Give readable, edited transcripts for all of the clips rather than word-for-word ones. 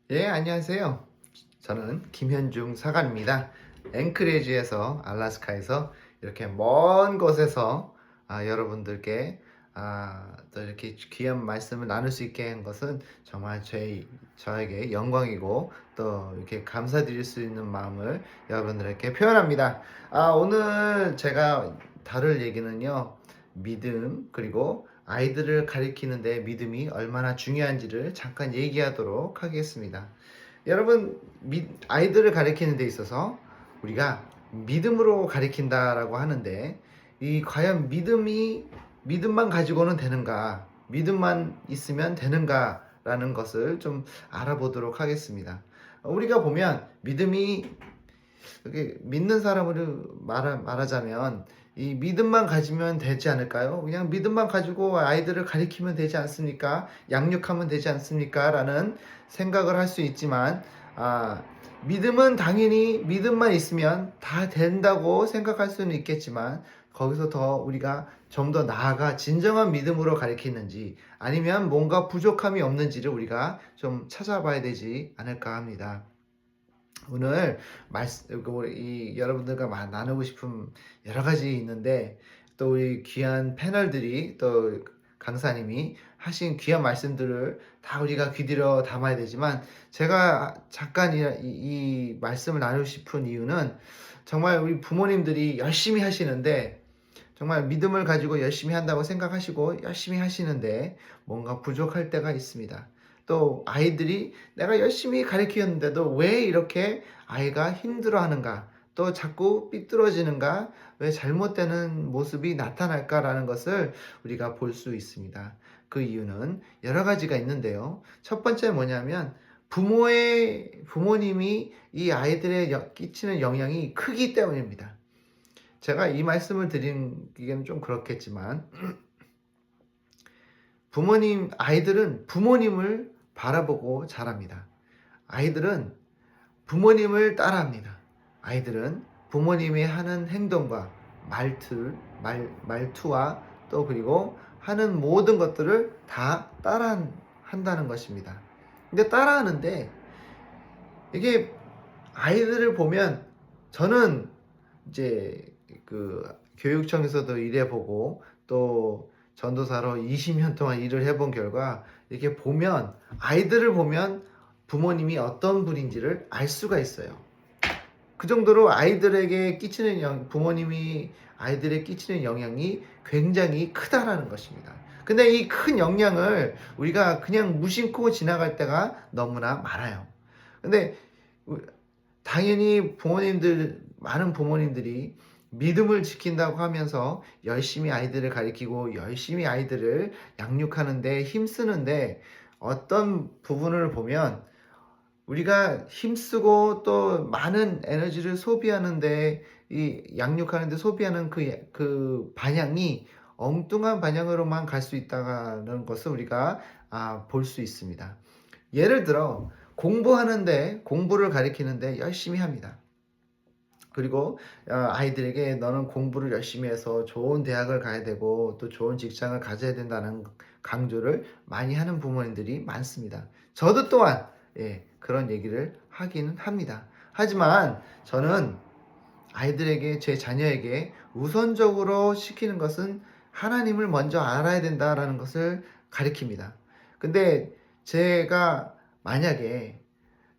예, 안녕하세요. 저는 김현중 사관입니다. 앵크레지에서 알래스카에서 이렇게 먼 곳에서 여러분들께 또 이렇게 귀한 말씀을 나눌 수 있게 한 것은 정말 저에게 영광이고 또 이렇게 감사드릴 수 있는 마음을 여러분들에게 표현합니다. 오늘 제가 다룰 얘기는요, 믿음 그리고 아이들을 가리키는데 믿음이 얼마나 중요한지를 잠깐 얘기하도록 하겠습니다. 여러분, 아이들을 가리키는 데 있어서 우리가 믿음으로 가리킨다라고 하는데, 이 과연 믿음만 가지고는 되는가, 믿음만 있으면 되는가라는 것을 좀 알아보도록 하겠습니다. 우리가 보면 믿음이, 믿는 사람으로 말하자면 이 믿음만 가지면 되지 않을까요? 그냥 믿음만 가지고 아이들을 가리키면 되지 않습니까? 양육하면 되지 않습니까? 라는 생각을 할 수 있지만, 믿음은 당연히 믿음만 있으면 다 된다고 생각할 수는 있겠지만, 거기서 더 우리가 좀 더 나아가 진정한 믿음으로 가리키는지 아니면 뭔가 부족함이 없는지를 우리가 좀 찾아봐야 되지 않을까 합니다. 오늘 여러분들과 나누고 싶은 여러 가지 있는데, 또 우리 귀한 패널들이 또 강사님이 하신 귀한 말씀들을 다 우리가 귀들여 담아야 되지만, 제가 잠깐 이 말씀을 나누고 싶은 이유는, 정말 우리 부모님들이 열심히 하시는데, 정말 믿음을 가지고 열심히 한다고 생각하시고 열심히 하시는데 뭔가 부족할 때가 있습니다. 또 아이들이 내가 열심히 가르치는데도 왜 이렇게 아이가 힘들어하는가, 또 자꾸 삐뚤어지는가, 왜 잘못되는 모습이 나타날까라는 것을 우리가 볼 수 있습니다. 그 이유는 여러 가지가 있는데요. 첫 번째 뭐냐면, 부모님이 이 아이들에 끼치는 영향이 크기 때문입니다. 제가 이 말씀을 드리기는 좀 그렇겠지만, 아이들은 부모님을 바라보고 자랍니다. 아이들은 부모님을 따라합니다. 아이들은 부모님이 하는 행동과 말투와 또 그리고 하는 모든 것들을 다 따라한다는 것입니다. 근데 따라하는데, 이게 아이들을 보면, 저는 이제 교육청에서도 일해보고 또 전도사로 20년 동안 일을 해본 결과, 이렇게 보면 아이들을 보면 부모님이 어떤 분인지를 알 수가 있어요. 그 정도로 부모님이 아이들에 끼치는 영향이 굉장히 크다라는 것입니다. 근데 이 큰 영향을 우리가 그냥 무심코 지나갈 때가 너무나 많아요. 근데 당연히 많은 부모님들이 믿음을 지킨다고 하면서 열심히 아이들을 가리키고 열심히 아이들을 양육하는데 힘쓰는데, 어떤 부분을 보면 우리가 힘쓰고 또 많은 에너지를 소비하는데, 이 양육하는데 소비하는 그 반향이 엉뚱한 반향으로만 갈 수 있다는 것을 우리가 볼 수 있습니다. 예를 들어 공부를 가리키는데 열심히 합니다. 그리고 아이들에게 너는 공부를 열심히 해서 좋은 대학을 가야 되고 또 좋은 직장을 가져야 된다는 강조를 많이 하는 부모님들이 많습니다. 저도 또한 그런 얘기를 하기는 합니다. 하지만 저는 제 자녀에게 우선적으로 시키는 것은 하나님을 먼저 알아야 된다라는 것을 가리킵니다. 근데 제가 만약에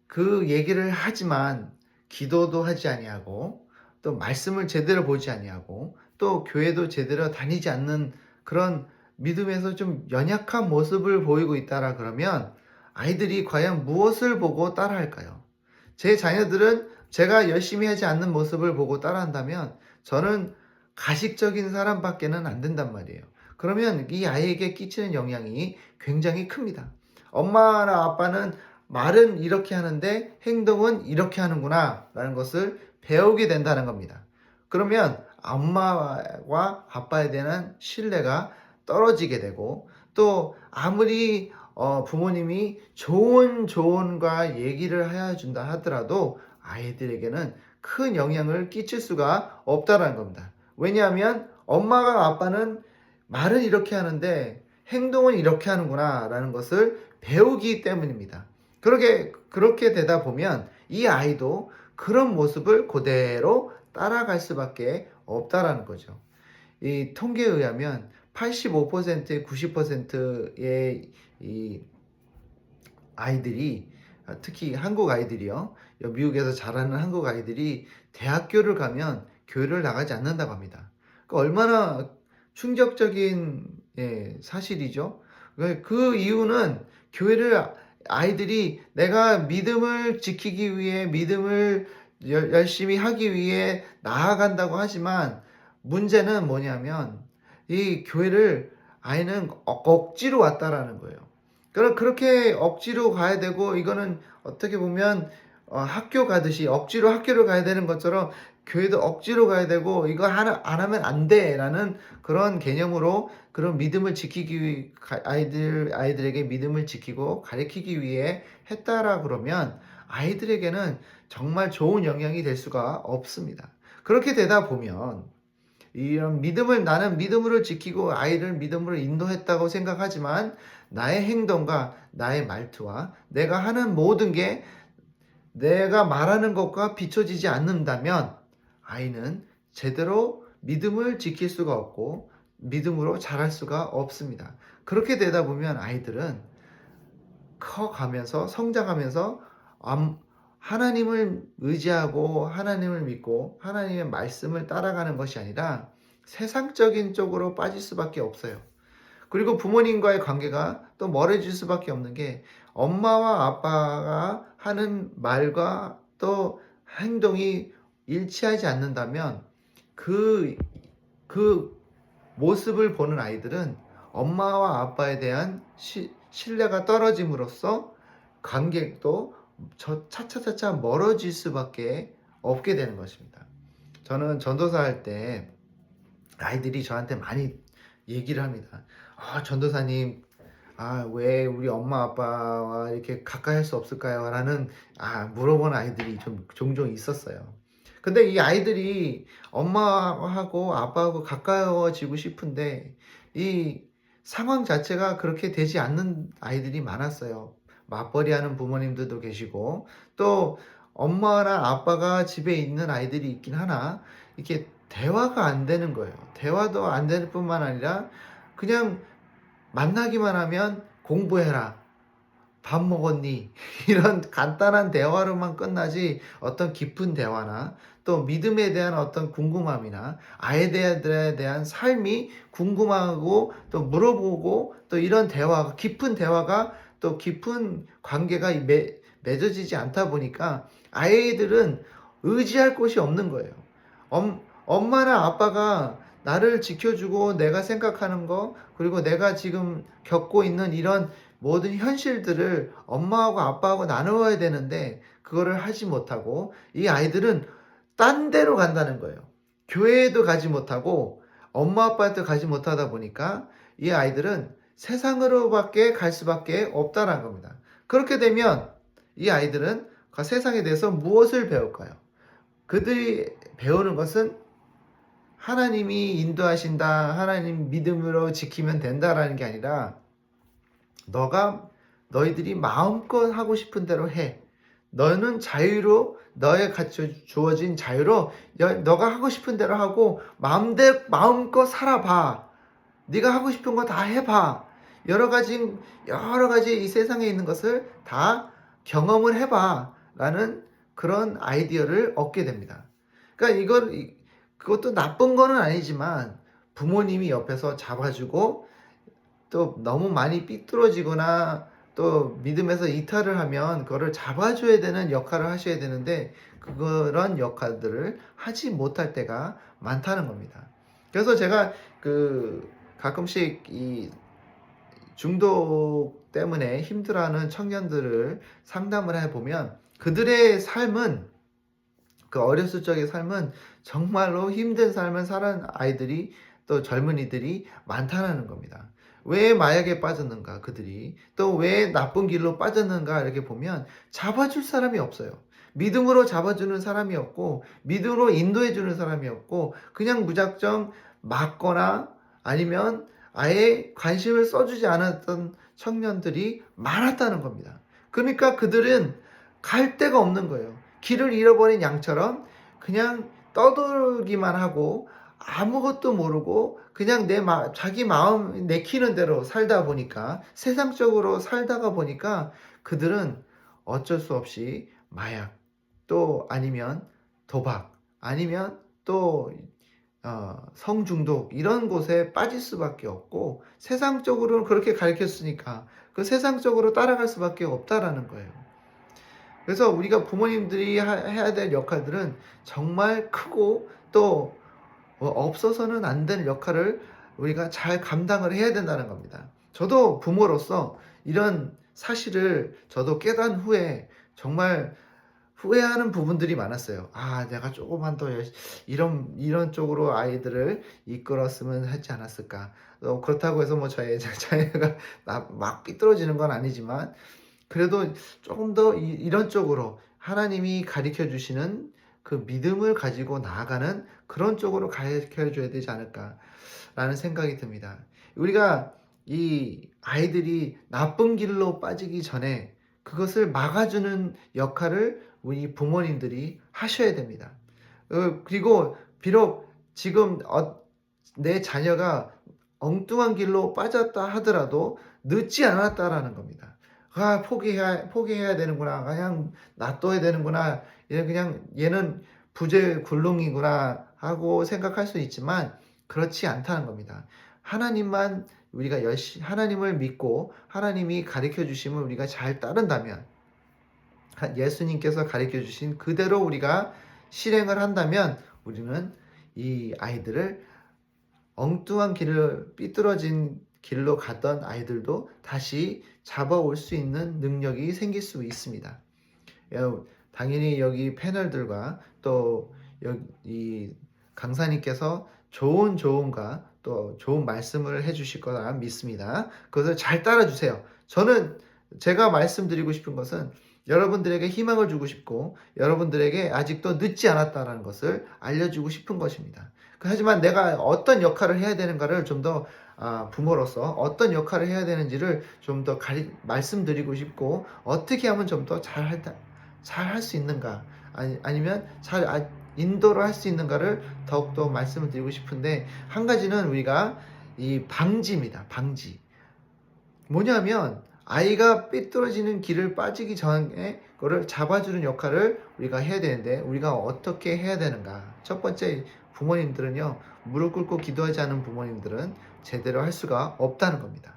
그 얘기를 하지만 기도도 하지 아니하고 또 말씀을 제대로 보지 아니하고 또 교회도 제대로 다니지 않는 그런 믿음에서 좀 연약한 모습을 보이고 있다라 그러면, 아이들이 과연 무엇을 보고 따라할까요? 제 자녀들은 제가 열심히 하지 않는 모습을 보고 따라한다면 저는 가식적인 사람밖에는 안 된단 말이에요. 그러면 이 아이에게 끼치는 영향이 굉장히 큽니다. 엄마나 아빠는 말은 이렇게 하는데 행동은 이렇게 하는구나 라는 것을 배우게 된다는 겁니다. 그러면 엄마와 아빠에 대한 신뢰가 떨어지게 되고, 또 아무리 부모님이 좋은 조언과 얘기를 해준다 하더라도 아이들에게는 큰 영향을 끼칠 수가 없다는 겁니다. 왜냐하면 엄마가 아빠는 말은 이렇게 하는데 행동은 이렇게 하는구나 라는 것을 배우기 때문입니다. 그렇게 되다 보면 이 아이도 그런 모습을 그대로 따라갈 수밖에 없다라는 거죠. 이 통계에 의하면 85%, 90%의 이 아이들이, 특히 한국 아이들이요, 미국에서 자라는 한국 아이들이 대학교를 가면 교회를 나가지 않는다고 합니다. 얼마나 충격적인, 사실이죠. 그 이유는 교회를 아이들이 내가 믿음을 지키기 위해, 믿음을 열심히 하기 위해 나아간다고 하지만, 문제는 뭐냐면 이 교회를 아이는 억지로 왔다라는 거예요. 그렇게 억지로 가야 되고, 이거는 어떻게 보면 학교 가듯이 억지로 학교를 가야 되는 것처럼 교회도 억지로 가야 되고, 이거 안 하면 안 돼라는 그런 개념으로, 그런 믿음을 지키기, 아이들에게 믿음을 지키고 가르치기 위해 했다라 그러면 아이들에게는 정말 좋은 영향이 될 수가 없습니다. 그렇게 되다 보면 이런 믿음을, 나는 믿음으로 지키고 아이를 믿음으로 인도했다고 생각하지만, 나의 행동과 나의 말투와 내가 하는 모든 게 내가 말하는 것과 비춰지지 않는다면 아이는 제대로 믿음을 지킬 수가 없고 믿음으로 자랄 수가 없습니다. 그렇게 되다 보면 아이들은 커가면서, 성장하면서 하나님을 의지하고 하나님을 믿고 하나님의 말씀을 따라가는 것이 아니라 세상적인 쪽으로 빠질 수밖에 없어요. 그리고 부모님과의 관계가 또 멀어질 수밖에 없는 게, 엄마와 아빠가 하는 말과 또 행동이 일치하지 않는다면 그 모습을 보는 아이들은 엄마와 아빠에 대한 신뢰가 떨어짐으로써 관계도 차차차차 멀어질 수밖에 없게 되는 것입니다. 저는 전도사 할 때 아이들이 저한테 많이 얘기를 합니다. 전도사님, 왜 우리 엄마 아빠와 이렇게 가까이 할 수 없을까요? 라는 물어보는 아이들이 종종 있었어요. 근데 이 아이들이 엄마하고 아빠하고 가까워지고 싶은데 이 상황 자체가 그렇게 되지 않는 아이들이 많았어요. 맞벌이 하는 부모님들도 계시고, 또 엄마나 아빠가 집에 있는 아이들이 있긴 하나 이렇게 대화가 안 되는 거예요. 대화도 안 되는 뿐만 아니라 그냥 만나기만 하면 공부해라, 밥 먹었니? 이런 간단한 대화로만 끝나지, 어떤 깊은 대화나 또 믿음에 대한 어떤 궁금함이나 아이들에 대한 삶이 궁금하고 또 물어보고, 또 이런 대화가, 깊은 대화가, 또 깊은 관계가 맺어지지 않다 보니까 아이들은 의지할 곳이 없는 거예요. 엄마나 아빠가 나를 지켜주고 내가 생각하는 거, 그리고 내가 지금 겪고 있는 이런 모든 현실들을 엄마하고 아빠하고 나누어야 되는데 그거를 하지 못하고, 이 아이들은 딴 데로 간다는 거예요. 교회에도 가지 못하고 엄마 아빠한테 가지 못하다 보니까 이 아이들은 세상으로밖에 갈 수밖에 없다는 겁니다. 그렇게 되면 이 아이들은 그 세상에 대해서 무엇을 배울까요? 그들이 배우는 것은 하나님이 인도하신다, 하나님 믿음으로 지키면 된다라는 게 아니라, 너희들이 마음껏 하고 싶은 대로 해. 너는 자유로, 너의 주어진 자유로 너가 하고 싶은 대로 하고 마음껏 살아봐. 네가 하고 싶은 거 다 해봐. 여러 가지 이 세상에 있는 것을 다 경험을 해봐 라는 그런 아이디어를 얻게 됩니다. 그러니까 그것도 나쁜 거는 아니지만, 부모님이 옆에서 잡아주고 또 너무 많이 삐뚤어지거나 또 믿음에서 이탈을 하면 그거를 잡아줘야 되는 역할을 하셔야 되는데, 그런 역할들을 하지 못할 때가 많다는 겁니다. 그래서 제가 가끔씩 이 중독 때문에 힘들어하는 청년들을 상담을 해보면, 그들의 삶은, 그 어렸을 적의 삶은 정말로 힘든 삶을 살은 아이들이, 또 젊은이들이 많다는 겁니다. 왜 마약에 빠졌는가, 그들이 또 왜 나쁜 길로 빠졌는가, 이렇게 보면 잡아줄 사람이 없어요. 믿음으로 잡아주는 사람이 없고, 믿음으로 인도해주는 사람이 없고, 그냥 무작정 맞거나 아니면 아예 관심을 써주지 않았던 청년들이 많았다는 겁니다. 그러니까 그들은 갈 데가 없는 거예요. 길을 잃어버린 양처럼 그냥 떠돌기만 하고 아무것도 모르고 그냥 자기 마음 내키는 대로 살다 보니까, 세상적으로 살다가 보니까 그들은 어쩔 수 없이 마약, 또 아니면 도박, 아니면 또 성중독, 이런 곳에 빠질 수밖에 없고, 세상적으로는 그렇게 가르쳤으니까 그 세상적으로 따라갈 수밖에 없다라는 거예요. 그래서 우리가 부모님들이 해야 될 역할들은 정말 크고, 또 없어서는 안 되는 역할을 우리가 잘 감당을 해야 된다는 겁니다. 저도 부모로서 이런 사실을 저도 깨달은 후에 정말 후회하는 부분들이 많았어요. 내가 조금만 더 이런 쪽으로 아이들을 이끌었으면 하지 않았을까. 그렇다고 해서 뭐 자녀가 막 삐뚤어지는 건 아니지만, 그래도 조금 더 이런 쪽으로 하나님이 가르쳐 주시는 그 믿음을 가지고 나아가는 그런 쪽으로 가르쳐 줘야 되지 않을까라는 생각이 듭니다. 우리가 이 아이들이 나쁜 길로 빠지기 전에 그것을 막아주는 역할을 우리 부모님들이 하셔야 됩니다. 그리고 비록 지금 내 자녀가 엉뚱한 길로 빠졌다 하더라도 늦지 않았다라는 겁니다. 포기해야 되는구나, 그냥 놔둬야 되는구나, 그냥 얘는 부재굴릉이구나 하고 생각할 수 있지만 그렇지 않다는 겁니다. 하나님만 우리가 하나님을 믿고 하나님이 가르쳐 주심을 우리가 잘 따른다면, 예수님께서 가르쳐 주신 그대로 우리가 실행을 한다면, 우리는 이 아이들을 엉뚱한 길을 삐뚤어진 길로 갔던 아이들도 다시 잡아올 수 있는 능력이 생길 수 있습니다. 당연히 여기 패널들과 또 이 강사님께서 좋은 조언과 또 좋은 말씀을 해주실 거라 믿습니다. 그것을 잘 따라주세요. 저는 제가 말씀드리고 싶은 것은 여러분들에게 희망을 주고 싶고, 여러분들에게 아직도 늦지 않았다는 것을 알려주고 싶은 것입니다. 하지만 내가 어떤 역할을 해야 되는가를 좀 더 부모로서 어떤 역할을 해야 되는지를 좀 더 말씀드리고 싶고, 어떻게 하면 좀 더 잘 할 수 있는가, 아니면 잘 인도를 할 수 있는가를 더욱더 말씀을 드리고 싶은데, 한 가지는 우리가 이 방지입니다. 방지. 뭐냐면 아이가 삐뚤어지는 길을 빠지기 전에 그거를 잡아주는 역할을 우리가 해야 되는데, 우리가 어떻게 해야 되는가. 첫 번째, 부모님들은요, 무릎 꿇고 기도하지 않은 부모님들은 제대로 할 수가 없다는 겁니다.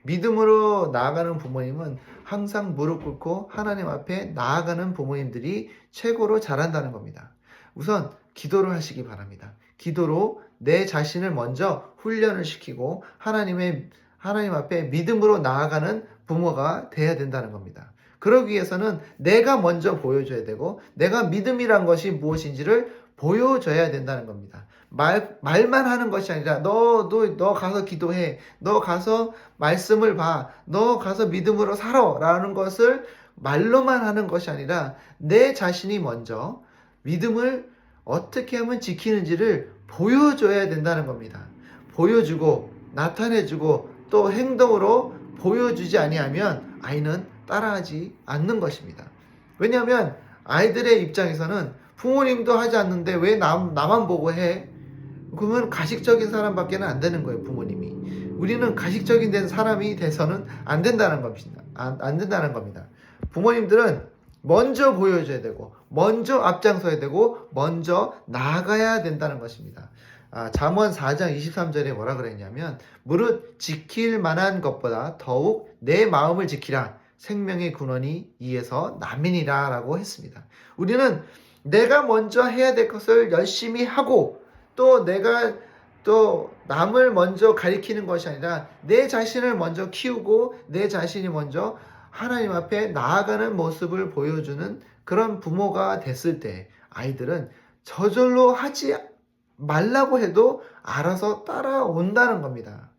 믿음으로 나아가는 부모님은 항상 무릎 꿇고 하나님 앞에 나아가는 부모님들이 최고로 잘한다는 겁니다. 우선 기도를 하시기 바랍니다. 기도로 내 자신을 먼저 훈련을 시키고 하나님 앞에 믿음으로 나아가는 부모가 돼야 된다는 겁니다. 그러기 위해서는 내가 먼저 보여줘야 되고, 내가 믿음이란 것이 무엇인지를 보여줘야 된다는 겁니다. 말만 하는 것이 아니라 너 가서 기도해, 너 가서 말씀을 봐, 너 가서 믿음으로 살아 라는 것을 말로만 하는 것이 아니라 내 자신이 먼저 믿음을 어떻게 하면 지키는지를 보여줘야 된다는 겁니다. 보여주고 나타내주고 또 행동으로 보여주지 아니하면 아이는 따라하지 않는 것입니다. 왜냐하면 아이들의 입장에서는 부모님도 하지 않는데 왜 나만 보고 해? 그러면 가식적인 사람밖에 안 되는 거예요, 부모님이. 우리는 가식적인 된 사람이 돼서는 안 된다는 겁니다. 안 된다는 겁니다. 부모님들은 먼저 보여줘야 되고, 먼저 앞장서야 되고, 먼저 나아가야 된다는 것입니다. 잠언 4장 23절에 뭐라 그랬냐면, 무릇 지킬 만한 것보다 더욱 내 마음을 지키라. 생명의 근원이 이에서 남이니라 라고 했습니다. 우리는 내가 먼저 해야 될 것을 열심히 하고, 또 내가 또 남을 먼저 가리키는 것이 아니라 내 자신을 먼저 키우고 내 자신이 먼저 하나님 앞에 나아가는 모습을 보여주는 그런 부모가 됐을 때, 아이들은 저절로 하지 말라고 해도 알아서 따라온다는 겁니다.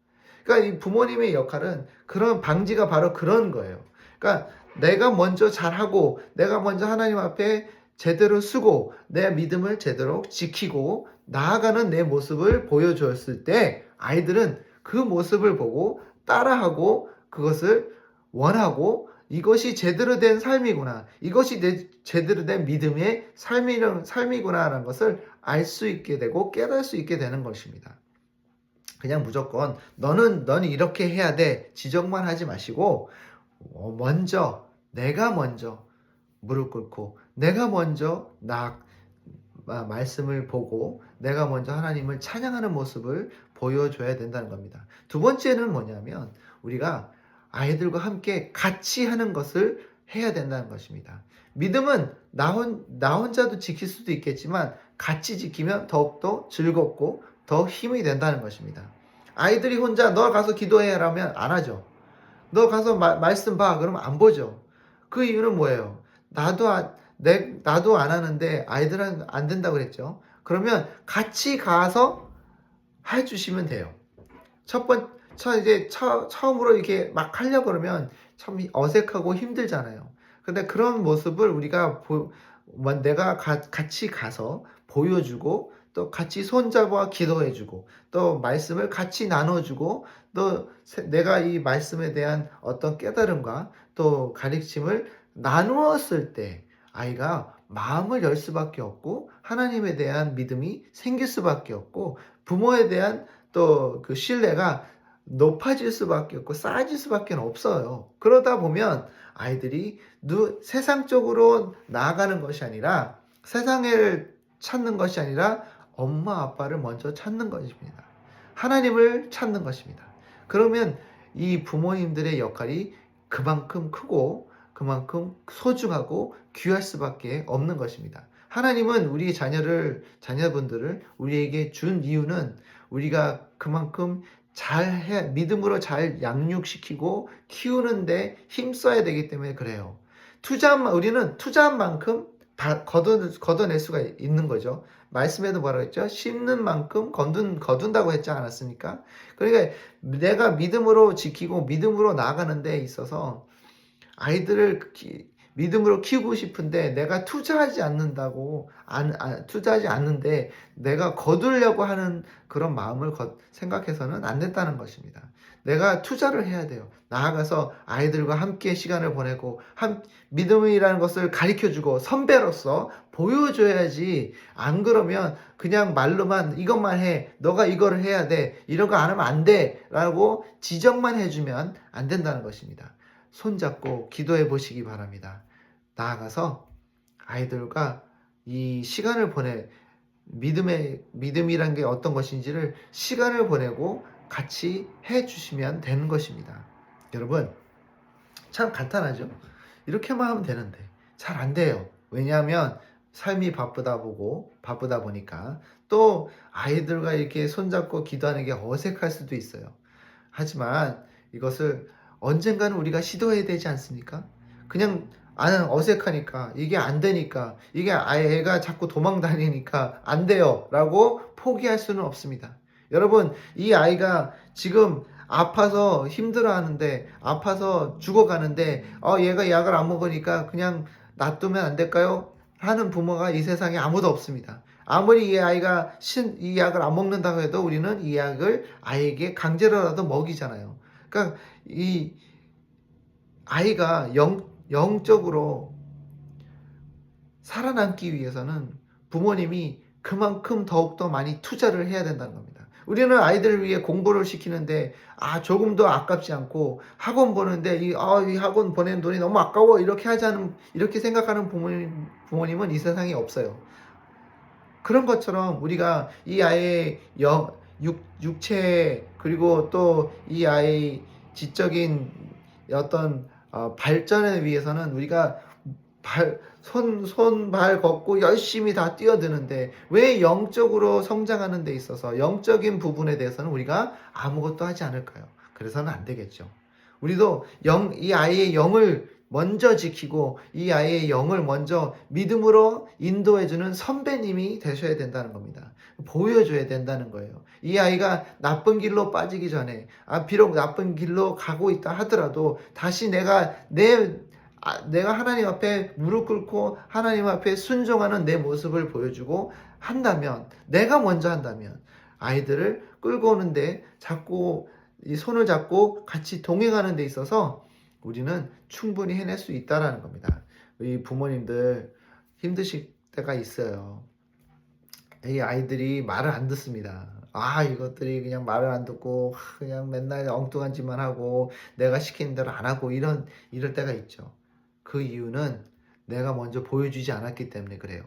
그러니까 이 부모님의 역할은, 그런 방지가 바로 그런 거예요. 그러니까 내가 먼저 잘하고, 내가 먼저 하나님 앞에 제대로 쓰고, 내 믿음을 제대로 지키고 나아가는 내 모습을 보여주었을 때, 아이들은 그 모습을 보고 따라하고 그것을 원하고 이것이 제대로 된 삶이구나. 이것이 제대로 된 믿음의 삶이구나라는 것을 알 수 있게 되고 깨달을 수 있게 되는 것입니다. 그냥 무조건 너는 이렇게 해야 돼 지적만 하지 마시고 내가 먼저 무릎 꿇고 내가 먼저 말씀을 보고 내가 먼저 하나님을 찬양하는 모습을 보여줘야 된다는 겁니다. 두 번째는 뭐냐면 우리가 아이들과 함께 같이 하는 것을 해야 된다는 것입니다. 믿음은 나 혼자도 지킬 수도 있겠지만 같이 지키면 더욱더 즐겁고 더 힘이 된다는 것입니다. 아이들이 혼자 너 가서 기도해라면 안 하죠. 너 가서 말씀 봐 그러면 안 보죠. 그 이유는 뭐예요? 나도 안 하는데 아이들은 안 된다고 그랬죠. 그러면 같이 가서 해주시면 돼요. 처음으로 이렇게 막 하려고 그러면 참 어색하고 힘들잖아요. 근데 그런 모습을 우리가 내가 같이 가서 보여주고 또 같이 손잡아 기도해주고 또 말씀을 같이 나눠주고 또 내가 이 말씀에 대한 어떤 깨달음과 또 가르침을 나누었을 때 아이가 마음을 열 수밖에 없고 하나님에 대한 믿음이 생길 수밖에 없고 부모에 대한 또 그 신뢰가 높아질 수밖에 없고 쌓아질 수밖에 없어요. 그러다 보면 아이들이 세상적으로 나아가는 것이 아니라 세상을 찾는 것이 아니라 엄마 아빠를 먼저 찾는 것입니다. 하나님을 찾는 것입니다. 그러면 이 부모님들의 역할이 그만큼 크고 그만큼 소중하고 귀할 수밖에 없는 것입니다. 하나님은 우리 자녀분들을 우리에게 준 이유는 우리가 그만큼 믿음으로 잘 양육시키고 키우는데 힘써야 되기 때문에 그래요. 우리는 투자한 만큼 걷어낼 수가 있는 거죠. 말씀에도 뭐라고 했죠? 심는 만큼 거둔다고 했지 않았습니까? 그러니까 내가 믿음으로 지키고 믿음으로 나아가는 데 있어서 아이들을 믿음으로 키우고 싶은데 내가 투자하지 않는데 내가 거두려고 하는 그런 마음을 생각해서는 안 된다는 것입니다. 내가 투자를 해야 돼요. 나아가서 아이들과 함께 시간을 보내고 믿음이라는 것을 가르쳐주고 선배로서 보여줘야지. 안 그러면 그냥 말로만 이것만 해, 너가 이거를 해야 돼, 이런 거 안 하면 안 돼 라고 지적만 해주면 안 된다는 것입니다. 손잡고 기도해 보시기 바랍니다. 나아가서 아이들과 이 시간을 믿음이란 게 어떤 것인지를 시간을 보내고 같이 해 주시면 되는 것입니다. 여러분, 참 간단하죠? 이렇게만 하면 되는데 잘 안 돼요. 왜냐하면 삶이 바쁘다 보니까 또 아이들과 이렇게 손잡고 기도하는 게 어색할 수도 있어요. 하지만 이것을 언젠가는 우리가 시도해야 되지 않습니까? 그냥 어색하니까 이게 안 되니까 이게 애가 자꾸 도망 다니니까 안 돼요 라고 포기할 수는 없습니다. 여러분, 이 아이가 지금 아파서 힘들어하는데 아파서 죽어가는데 얘가 약을 안 먹으니까 그냥 놔두면 안 될까요? 하는 부모가 이 세상에 아무도 없습니다. 아무리 이 아이가 이 약을 안 먹는다고 해도 우리는 이 약을 아이에게 강제로라도 먹이잖아요. 그러니까 이 아이가 영적으로 살아남기 위해서는 부모님이 그만큼 더욱더 많이 투자를 해야 된다는 겁니다. 우리는 아이들을 위해 공부를 시키는데 조금도 아깝지 않고 학원 보는데 이 학원 보내는 돈이 너무 아까워 이렇게 생각하는 부모님은 이 세상에 없어요. 그런 것처럼 우리가 이 아이의 육체 그리고 또 이 아이의 지적인 어떤 발전을 위해서는 우리가 손발 걷고 열심히 다 뛰어드는데 왜 영적으로 성장하는 데 있어서 영적인 부분에 대해서는 우리가 아무것도 하지 않을까요? 그래서는 안 되겠죠. 우리도 이 아이의 영을 먼저 지키고 이 아이의 영을 먼저 믿음으로 인도해주는 선배님이 되셔야 된다는 겁니다. 보여줘야 된다는 거예요. 이 아이가 나쁜 길로 빠지기 전에 비록 나쁜 길로 가고 있다 하더라도 다시 내가 하나님 앞에 무릎 꿇고 하나님 앞에 순종하는 내 모습을 보여주고 한다면, 내가 먼저 한다면 아이들을 끌고 오는데 자꾸 이 손을 잡고 같이 동행하는 데 있어서 우리는 충분히 해낼 수 있다라는 겁니다. 이 부모님들 힘드실 때가 있어요. 이 아이들이 말을 안 듣습니다. 이것들이 그냥 말을 안 듣고 그냥 맨날 엉뚱한 짓만 하고 내가 시키는 대로 안 하고 이럴 때가 있죠. 그 이유는 내가 먼저 보여주지 않았기 때문에 그래요.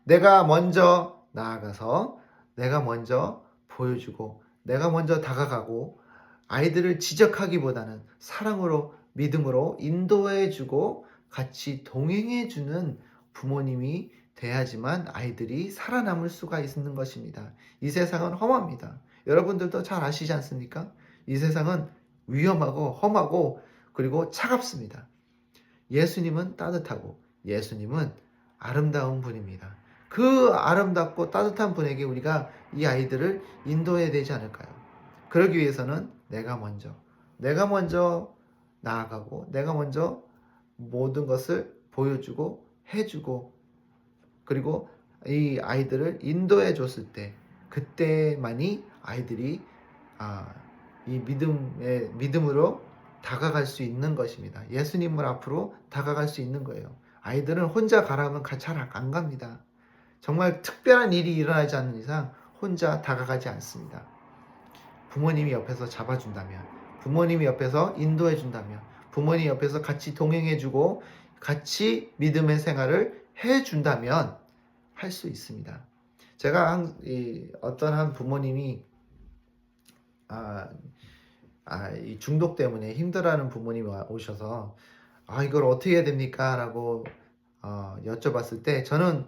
내가 먼저 나아가서 내가 먼저 보여주고 내가 먼저 다가가고 아이들을 지적하기보다는 사랑으로 믿음으로 인도해주고 같이 동행해주는 부모님이 돼야지만 아이들이 살아남을 수가 있는 것입니다. 이 세상은 험합니다. 여러분들도 잘 아시지 않습니까? 이 세상은 위험하고 험하고 그리고 차갑습니다. 예수님은 따뜻하고 예수님은 아름다운 분입니다. 그 아름답고 따뜻한 분에게 우리가 이 아이들을 인도해야 되지 않을까요? 그러기 위해서는 내가 먼저 나아가고 내가 먼저 모든 것을 보여주고 해주고 그리고 이 아이들을 인도해 줬을 때 그때만이 아이들이 이 믿음으로 다가갈 수 있는 것입니다. 예수님을 앞으로 다가갈 수 있는 거예요. 아이들은 혼자 가라면 잘 안 갑니다. 정말 특별한 일이 일어나지 않는 이상 혼자 다가가지 않습니다. 부모님이 옆에서 잡아준다면, 부모님이 옆에서 인도해준다면, 부모님 옆에서 같이 동행해주고 같이 믿음의 생활을 해준다면 할 수 있습니다. 제가 어떤 한 부모님이 이 중독 때문에 힘들어하는 부모님이 오셔서 이걸 어떻게 해야 됩니까? 라고 여쭤봤을 때 저는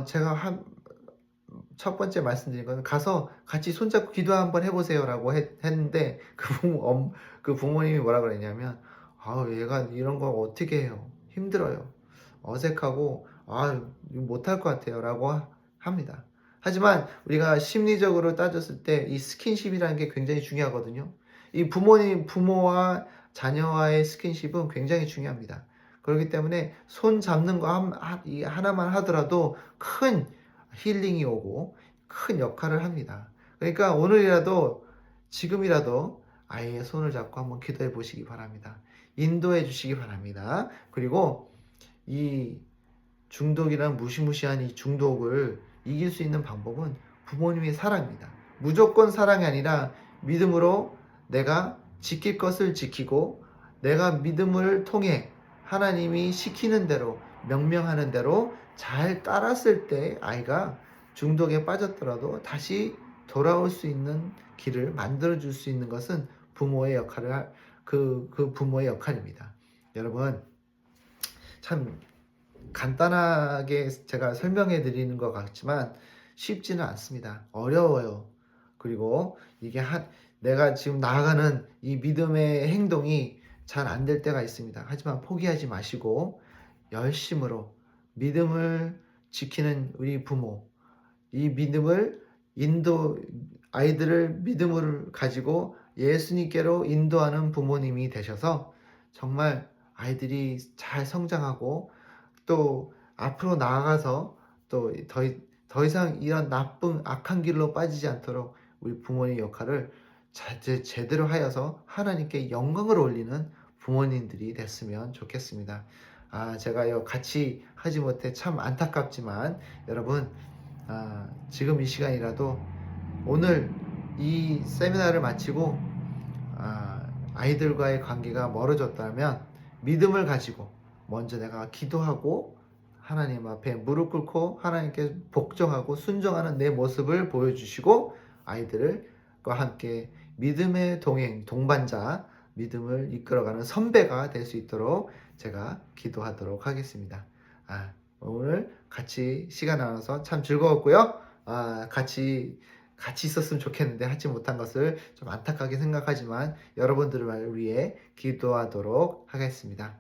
제가 첫 번째 말씀드린 건 가서 같이 손잡고 기도 한번 해보세요 라고 했는데 그 부모님이 뭐라 그랬냐면 얘가 이런 거 어떻게 해요? 힘들어요. 어색하고 못할 것 같아요 라고 합니다. 하지만 우리가 심리적으로 따졌을 때 이 스킨십이라는 게 굉장히 중요하거든요. 이 부모와 자녀와의 스킨십은 굉장히 중요합니다. 그렇기 때문에 손 잡는 거 하나만 하더라도 큰 힐링이 오고 큰 역할을 합니다. 그러니까 오늘이라도 지금이라도 아이의 손을 잡고 한번 기도해 보시기 바랍니다. 인도해 주시기 바랍니다. 그리고 이 중독이란 무시무시한 이 중독을 이길 수 있는 방법은 부모님의 사랑입니다. 무조건 사랑이 아니라 믿음으로 내가 지킬 것을 지키고 내가 믿음을 통해 하나님이 시키는 대로 명령하는 대로 잘 따랐을 때 아이가 중독에 빠졌더라도 다시 돌아올 수 있는 길을 만들어 줄 수 있는 것은 부모의 역할을 그 부모의 역할입니다. 여러분 참 간단하게 제가 설명해 드리는 것 같지만 쉽지는 않습니다. 어려워요. 그리고 이게 내가 지금 나아가는 이 믿음의 행동이 잘 안 될 때가 있습니다. 하지만 포기하지 마시고 열심으로 믿음을 지키는 우리 부모, 이 믿음을 아이들을 믿음을 가지고 예수님께로 인도하는 부모님이 되셔서 정말 아이들이 잘 성장하고 또 앞으로 나아가서 또 더 이상 이런 나쁜 악한 길로 빠지지 않도록 우리 부모의 역할을 제대로 하여서 하나님께 영광을 올리는 부모님들이 됐으면 좋겠습니다. 제가 같이 하지 못해 참 안타깝지만 여러분 지금 이 시간이라도 오늘 이 세미나를 마치고 아이들과의 관계가 멀어졌다면 믿음을 가지고 먼저 내가 기도하고 하나님 앞에 무릎 꿇고 하나님께 복종하고 순종하는 내 모습을 보여주시고 아이들과 함께 믿음의 동반자, 믿음을 이끌어가는 선배가 될 수 있도록 제가 기도하도록 하겠습니다. 오늘 같이 시간 나눠서 참 즐거웠고요. 같이 있었으면 좋겠는데 하지 못한 것을 좀 안타깝게 생각하지만 여러분들을 위해 기도하도록 하겠습니다.